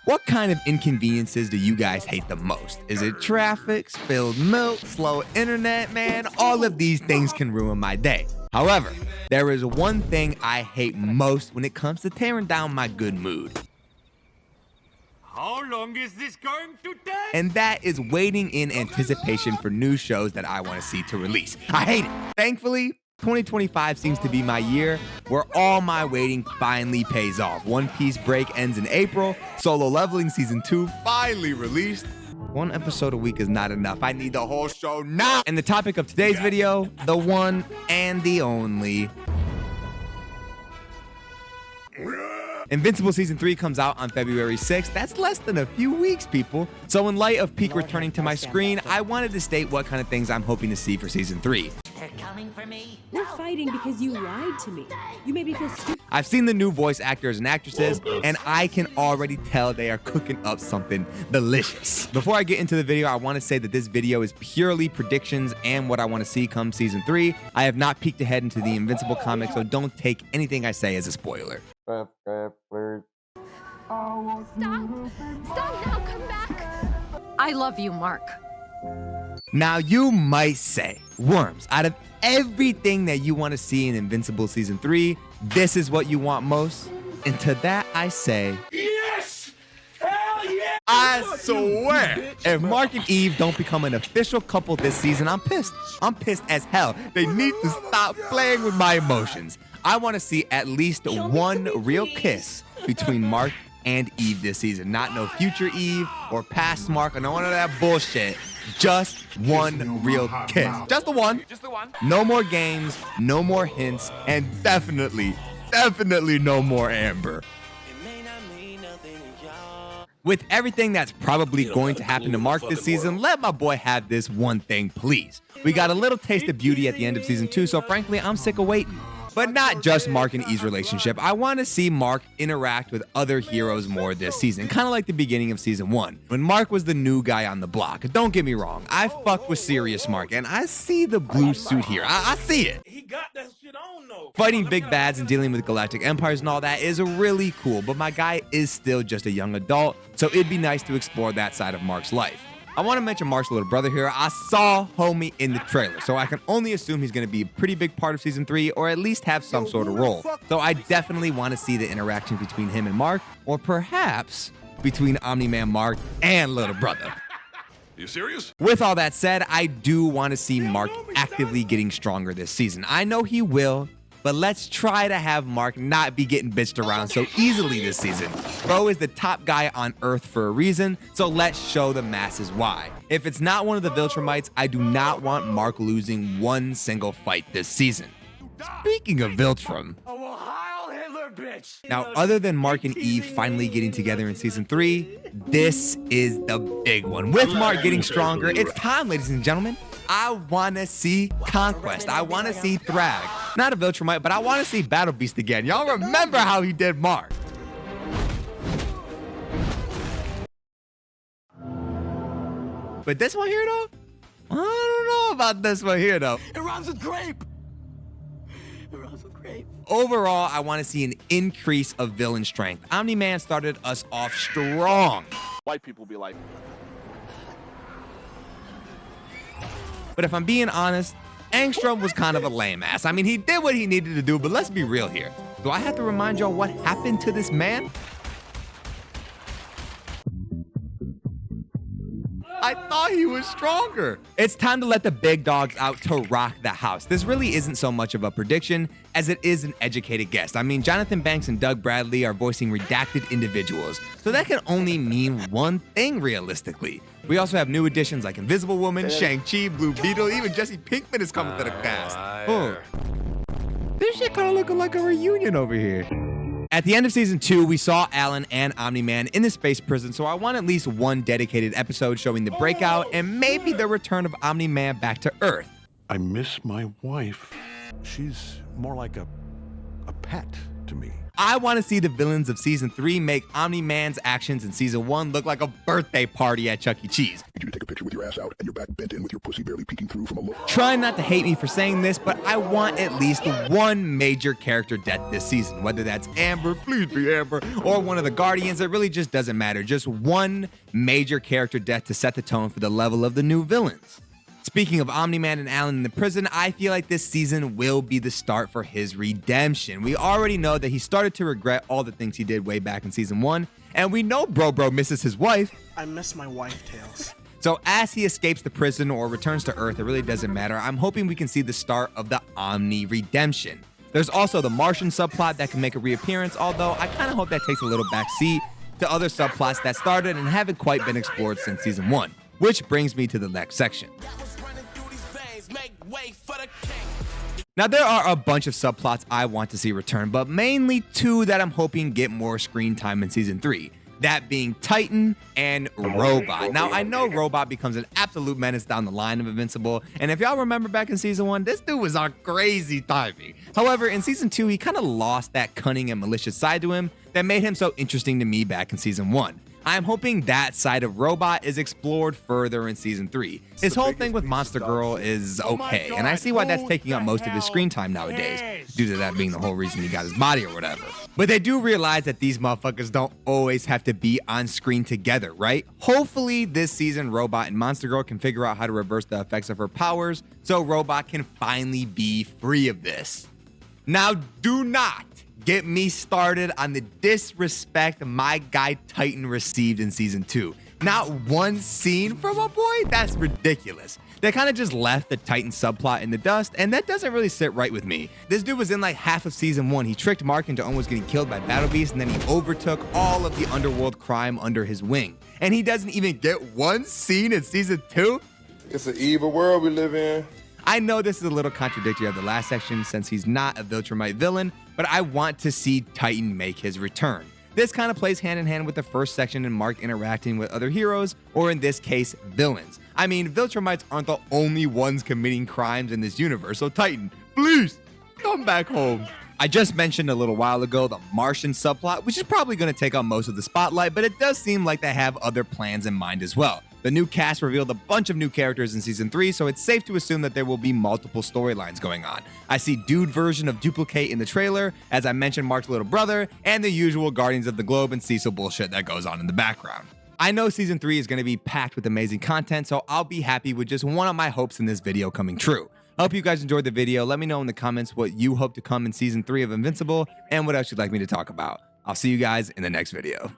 What kind of inconveniences do you guys hate the most? Is it traffic, spilled milk, slow internet, man? All of these things can ruin my day. However, there is one thing I hate most when it comes to tearing down my good mood. How long is this going to take? And that is waiting in anticipation for new shows that I want to see to release. I hate it. Thankfully, 2025 seems to be my year where all my waiting finally pays off. One Piece break ends in April. Solo Leveling Season 2 finally released. One episode a week is not enough. I need the whole show now. And the topic of today's video, the one and the only. Invincible Season 3 comes out on February 6th. That's less than a few weeks, people. So in light of Peak returning to my screen, I wanted to state what kind of things I'm hoping to see for Season 3. They're coming for me. We're fighting because you lied to me. You made me feel stupid. I've seen the new voice actors and actresses, and I can already tell they are cooking up something delicious. Before I get into the video, I want to say that this video is purely predictions and what I want to see come Season 3. I have not peeked ahead into the Invincible comics, so don't take anything I say as a spoiler. Stop! Stop now, come back! I love you, Mark. Now you might say, Worms, out of everything that you want to see in Invincible Season 3, this is what you want most? And to that I say, Yes! Hell yeah! I swear, if Mark and Eve don't become an official couple this season, I'm pissed. I'm pissed as hell. They need to stop playing with my emotions. I want to see at least one real kiss between Mark and Eve this season. Not no future Eve or past Mark or none of that bullshit. Just one real kiss. Just the one. Just the one. No more games, no more hints, and definitely no more Amber. With everything that's probably going to happen to Mark this season, let my boy have this one thing, please. We got a little taste of beauty at the end of Season 2, so frankly, I'm sick of waiting. But not just Mark and Eve's relationship. I want to see Mark interact with other heroes more this season, kind of like the beginning of Season 1, when Mark was the new guy on the block. Don't get me wrong, I fuck with serious Mark, and I see the blue suit here. I see it. He got that shit on, though. Fighting big bads and dealing with galactic empires and all that is really cool, but my guy is still just a young adult, so it'd be nice to explore that side of Mark's life. I want to mention Mark's little brother here. I saw homie in the trailer, so I can only assume he's going to be a pretty big part of Season 3 or at least have some sort of role. So I definitely want to see the interaction between him and Mark, or perhaps between Omni-Man Mark and little brother. You serious? With all that said, I do want to see Mark actively getting stronger this season. I know he will, but let's try to have Mark not be getting bitched around so easily this season. Bro is the top guy on Earth for a reason, so let's show the masses why. If it's not one of the Viltrumites, I do not want Mark losing one single fight this season. Speaking of Viltrum, now other than Mark and Eve finally getting together in Season 3, this is the big one. With Mark getting stronger, it's time, ladies and gentlemen. I want to see Conquest. I want to see Thrag. Not a Viltrumite, but I want to see Battle Beast again. Y'all remember how he did Mark. But this one here, though? I don't know about this one here, though. It runs with grape. Overall, I want to see an increase of villain strength. Omni-Man started us off strong. White people be like, But if I'm being honest, Angstrom was kind of a lame ass. I mean, he did what he needed to do, but let's be real here. Do I have to remind y'all what happened to this man? I thought he was stronger. It's time to let the big dogs out to rock the house. This really isn't so much of a prediction as it is an educated guess. I mean, Jonathan Banks and Doug Bradley are voicing redacted individuals, so that can only mean one thing realistically. We also have new additions like Invisible Woman, Shang-Chi, Blue Beetle, even Jesse Pinkman is coming to the cast. Oh. This shit kind of looking like a reunion over here. At the end of Season 2, we saw Alan and Omni-Man in the space prison, so I want at least one dedicated episode showing the breakout and maybe the return of Omni-Man back to Earth. I miss my wife. She's more like a pet to me. I want to see the villains of season 3 make Omni-Man's actions in season 1 look like a birthday party at Chuck E. Cheese. Need you to take a picture with your ass out and your back bent in with your pussy barely peeking through from a low. Try not to hate me for saying this, but I want at least one major character death this season. Whether that's Amber, please be Amber, or one of the Guardians, it really just doesn't matter. Just one major character death to set the tone for the level of the new villains. Speaking of Omni-Man and Alan in the prison, I feel like this season will be the start for his redemption. We already know that he started to regret all the things he did way back in season 1, and we know Bro misses his wife. I miss my wife, Tails. So as he escapes the prison or returns to Earth, it really doesn't matter. I'm hoping we can see the start of the Omni redemption. There's also the Martian subplot that can make a reappearance, although I kind of hope that takes a little backseat to other subplots that started and haven't quite been explored since season 1. Which brings me to the next section. Now there are a bunch of subplots I want to see return, but mainly 2 that I'm hoping get more screen time in season 3. That being Titan and Robot. Now I know Robot becomes an absolute menace down the line of Invincible, and if y'all remember back in season 1, this dude was on crazy timing. However, in season 2, he kind of lost that cunning and malicious side to him that made him so interesting to me back in season 1. I'm hoping that side of Robot is explored further in season 3. His whole thing with Monster Girl is okay, and I see why that's taking up most of his screen time nowadays, due to that being the whole reason he got his body or whatever. But they do realize that these motherfuckers don't always have to be on screen together, right? Hopefully this season Robot and Monster Girl can figure out how to reverse the effects of her powers, so Robot can finally be free of this. Now do not get me started on the disrespect my guy Titan received in season 2. Not one scene from a boy? That's ridiculous. They kind of just left the Titan subplot in the dust, and that doesn't really sit right with me. This dude was in like half of season 1. He tricked Mark into almost getting killed by Battle Beast, and then he overtook all of the underworld crime under his wing. And he doesn't even get one scene in season 2? It's an evil world we live in. I know this is a little contradictory of the last section since he's not a Viltrumite villain, but I want to see Titan make his return. This kind of plays hand in hand with the first section and Mark interacting with other heroes, or in this case, villains. I mean, Viltrumites aren't the only ones committing crimes in this universe, so Titan, please, come back home. I just mentioned a little while ago the Martian subplot, which is probably going to take up most of the spotlight, but it does seem like they have other plans in mind as well. The new cast revealed a bunch of new characters in season 3, so it's safe to assume that there will be multiple storylines going on. I see dude version of Duplicate in the trailer, as I mentioned Mark's little brother, and the usual Guardians of the Globe and Cecil bullshit that goes on in the background. I know season 3 is going to be packed with amazing content, so I'll be happy with just one of my hopes in this video coming true. I hope you guys enjoyed the video. Let me know in the comments what you hope to come in season 3 of Invincible and what else you'd like me to talk about. I'll see you guys in the next video.